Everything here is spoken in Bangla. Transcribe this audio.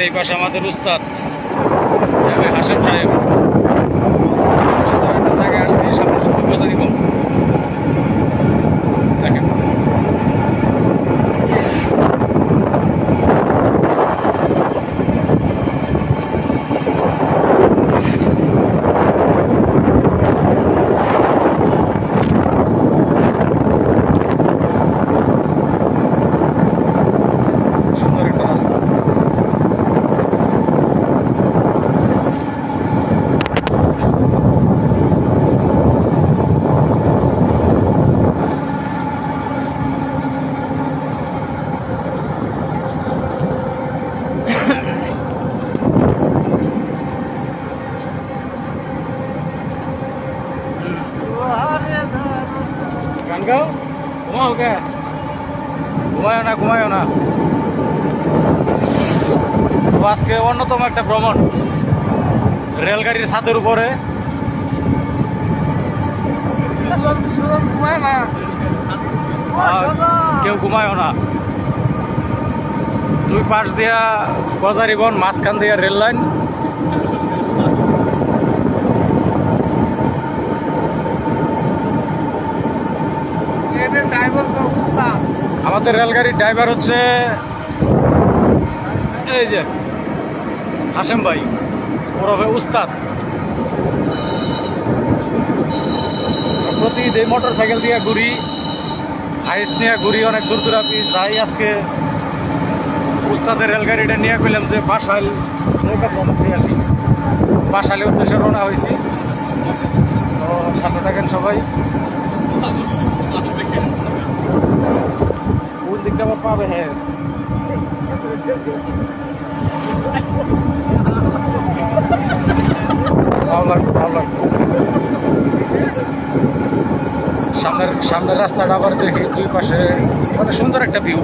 আছে এই পাশে আমাদের উস্তাদ হাশেম সাহেব। একটা জায়গায় আসছি সামনে সত্যি বোঝানি কম দেখেন। সুন্দর একটা রাস্তা। গান গাও, ঘুমাও কে? ঘুমায়ও না, ঘুমায়ও না। তো আজকে অন্যতম একটা ভ্রমণ রেলগাড়ির ছাদের উপরে। কেউ ঘুমায়ও না। দুই পাশ দিয়া গজারি বন, মাঝখান দিয়া রেল লাইন। আমাদের রেলগাড়ির ড্রাইভার হচ্ছে এই যে হাশেম ভাই, ওরফে উস্তাদ। প্রতিদিন মোটর সাইকেল দিয়ে ঘুরি, হাইস নিয়ে ঘুরি, অনেক দূর দূরাপি যাই। আজকে উস্তাদের রেলগাড়িটা নিয়ে গেলাম যে বাসাইল আসি, বাসাইলের উদ্দেশ্যে রওনা হয়েছি। তো সাথে থাকেন সবাই। কোন দিকটা আবার পাবে? হ্যাঁ, ভালো লাগবে, ভালো লাগবে। সামনের রাস্তাটা আবার দেখি দুই পাশে, মানে সুন্দর একটা ভিউ।